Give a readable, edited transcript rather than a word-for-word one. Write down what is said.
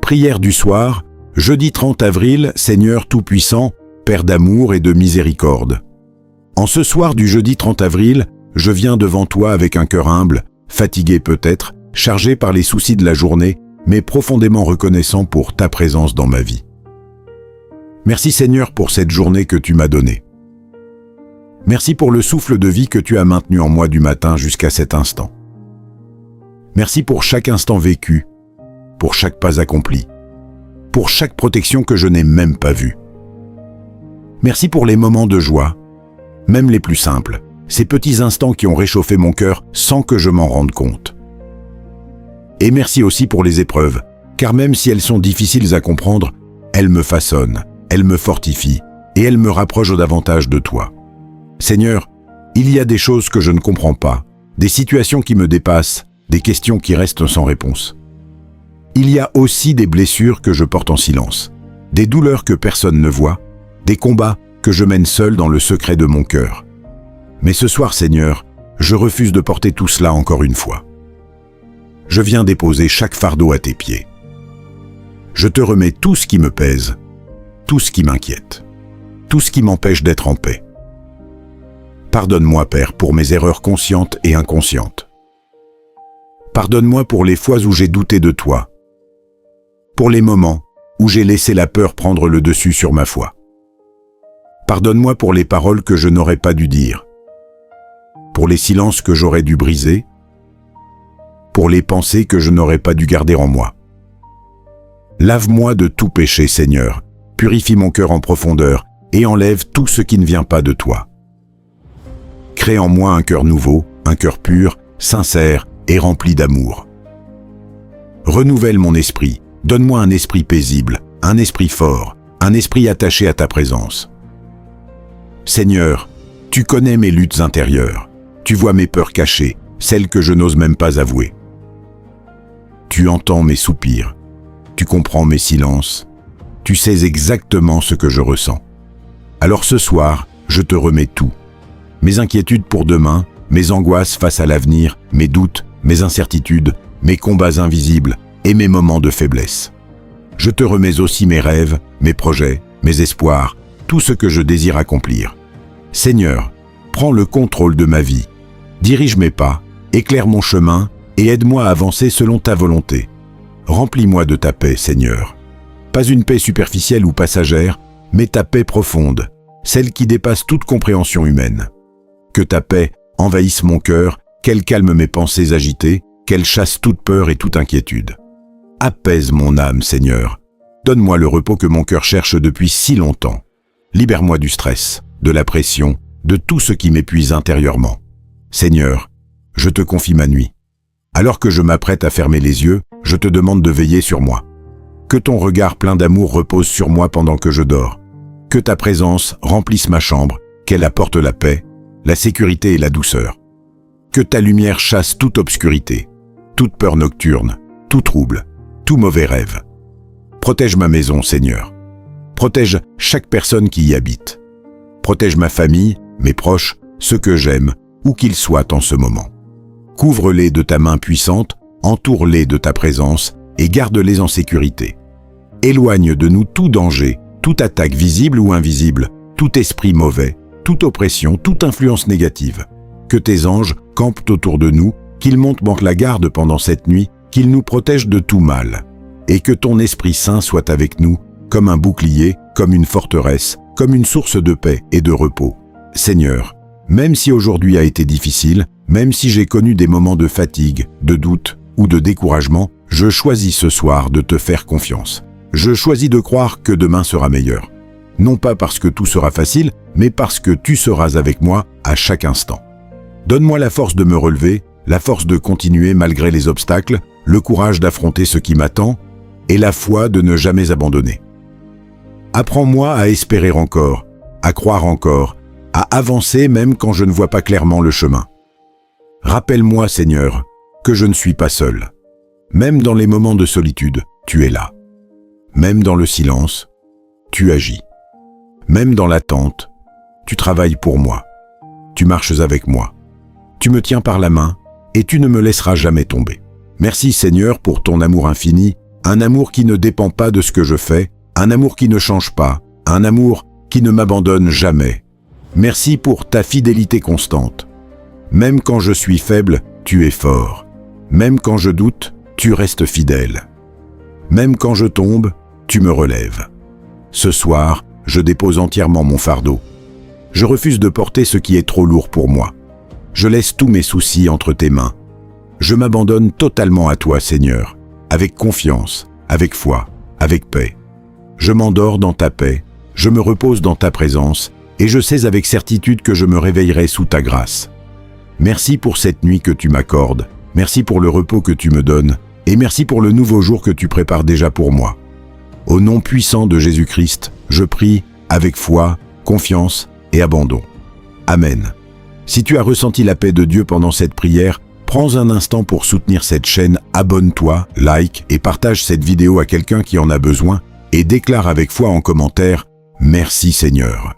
Prière du soir, jeudi 30 avril, Seigneur Tout-Puissant, Père d'amour et de miséricorde. En ce soir du jeudi 30 avril, je viens devant toi avec un cœur humble, fatigué peut-être, chargé par les soucis de la journée, mais profondément reconnaissant pour ta présence dans ma vie. Merci Seigneur pour cette journée que tu m'as donnée. Merci pour le souffle de vie que tu as maintenu en moi du matin jusqu'à cet instant. Merci pour chaque instant vécu, pour chaque pas accompli, pour chaque protection que je n'ai même pas vue. Merci pour les moments de joie, même les plus simples, ces petits instants qui ont réchauffé mon cœur sans que je m'en rende compte. Et merci aussi pour les épreuves, car même si elles sont difficiles à comprendre, elles me façonnent, elles me fortifient et elles me rapprochent davantage de toi. Seigneur, il y a des choses que je ne comprends pas, des situations qui me dépassent, des questions qui restent sans réponse. Il y a aussi des blessures que je porte en silence, des douleurs que personne ne voit, des combats que je mène seul dans le secret de mon cœur. Mais ce soir, Seigneur, je refuse de porter tout cela encore une fois. Je viens déposer chaque fardeau à tes pieds. Je te remets tout ce qui me pèse, tout ce qui m'inquiète, tout ce qui m'empêche d'être en paix. Pardonne-moi, Père, pour mes erreurs conscientes et inconscientes. Pardonne-moi pour les fois où j'ai douté de toi, pour les moments où j'ai laissé la peur prendre le dessus sur ma foi. Pardonne-moi pour les paroles que je n'aurais pas dû dire, pour les silences que j'aurais dû briser, pour les pensées que je n'aurais pas dû garder en moi. Lave-moi de tout péché, Seigneur, purifie mon cœur en profondeur et enlève tout ce qui ne vient pas de toi. Crée en moi un cœur nouveau, un cœur pur, sincère et rempli d'amour. Renouvelle mon esprit, donne-moi un esprit paisible, un esprit fort, un esprit attaché à ta présence. Seigneur, tu connais mes luttes intérieures, tu vois mes peurs cachées, celles que je n'ose même pas avouer. Tu entends mes soupirs, tu comprends mes silences, tu sais exactement ce que je ressens. Alors ce soir, je te remets tout. Mes inquiétudes pour demain, mes angoisses face à l'avenir, mes doutes, mes incertitudes, mes combats invisibles et mes moments de faiblesse. Je te remets aussi mes rêves, mes projets, mes espoirs, tout ce que je désire accomplir. Seigneur, prends le contrôle de ma vie, dirige mes pas, éclaire mon chemin et aide-moi à avancer selon ta volonté. Remplis-moi de ta paix, Seigneur. Pas une paix superficielle ou passagère, mais ta paix profonde, celle qui dépasse toute compréhension humaine. Que ta paix envahisse mon cœur, qu'elle calme mes pensées agitées, qu'elle chasse toute peur et toute inquiétude. Apaise mon âme, Seigneur. Donne-moi le repos que mon cœur cherche depuis si longtemps. Libère-moi du stress, de la pression, de tout ce qui m'épuise intérieurement. Seigneur, je te confie ma nuit. Alors que je m'apprête à fermer les yeux, je te demande de veiller sur moi. Que ton regard plein d'amour repose sur moi pendant que je dors. Que ta présence remplisse ma chambre, qu'elle apporte la paix, la sécurité et la douceur. Que ta lumière chasse toute obscurité, toute peur nocturne, tout trouble, tout mauvais rêve. Protège ma maison, Seigneur. Protège chaque personne qui y habite. Protège ma famille, mes proches, ceux que j'aime, où qu'ils soient en ce moment. Couvre-les de ta main puissante, entoure-les de ta présence et garde-les en sécurité. Éloigne de nous tout danger, toute attaque visible ou invisible, tout esprit mauvais, toute oppression, toute influence négative. Que tes anges campent autour de nous, qu'ils montent la garde pendant cette nuit, qu'ils nous protègent de tout mal. Et que ton Esprit Saint soit avec nous, comme un bouclier, comme une forteresse, comme une source de paix et de repos. Seigneur, même si aujourd'hui a été difficile, même si j'ai connu des moments de fatigue, de doute ou de découragement, je choisis ce soir de te faire confiance. Je choisis de croire que demain sera meilleur. Non pas parce que tout sera facile, mais parce que tu seras avec moi à chaque instant. Donne-moi la force de me relever, la force de continuer malgré les obstacles, le courage d'affronter ce qui m'attend et la foi de ne jamais abandonner. Apprends-moi à espérer encore, à croire encore, à avancer même quand je ne vois pas clairement le chemin. Rappelle-moi, Seigneur, que je ne suis pas seul. Même dans les moments de solitude, tu es là. Même dans le silence, tu agis. Même dans l'attente, tu travailles pour moi. Tu marches avec moi. Tu me tiens par la main et tu ne me laisseras jamais tomber. Merci Seigneur pour ton amour infini un amour qui ne dépend pas de ce que je fais, un amour qui ne change pas, un amour qui ne m'abandonne jamais. Merci pour ta fidélité constante. Même quand je suis faible, tu es fort. Même quand je doute, tu restes fidèle. Même quand je tombe, tu me relèves. Ce soir, je dépose entièrement mon fardeau. Je refuse de porter ce qui est trop lourd pour moi. Je laisse tous mes soucis entre tes mains. Je m'abandonne totalement à toi, Seigneur, avec confiance, avec foi, avec paix. Je m'endors dans ta paix, je me repose dans ta présence, et je sais avec certitude que je me réveillerai sous ta grâce. Merci pour cette nuit que tu m'accordes, merci pour le repos que tu me donnes, et merci pour le nouveau jour que tu prépares déjà pour moi. Au nom puissant de Jésus-Christ, je prie avec foi, confiance et abandon. Amen. Si tu as ressenti la paix de Dieu pendant cette prière, prends un instant pour soutenir cette chaîne, abonne-toi, like et partage cette vidéo à quelqu'un qui en a besoin et déclare avec foi en commentaire « Merci Seigneur ».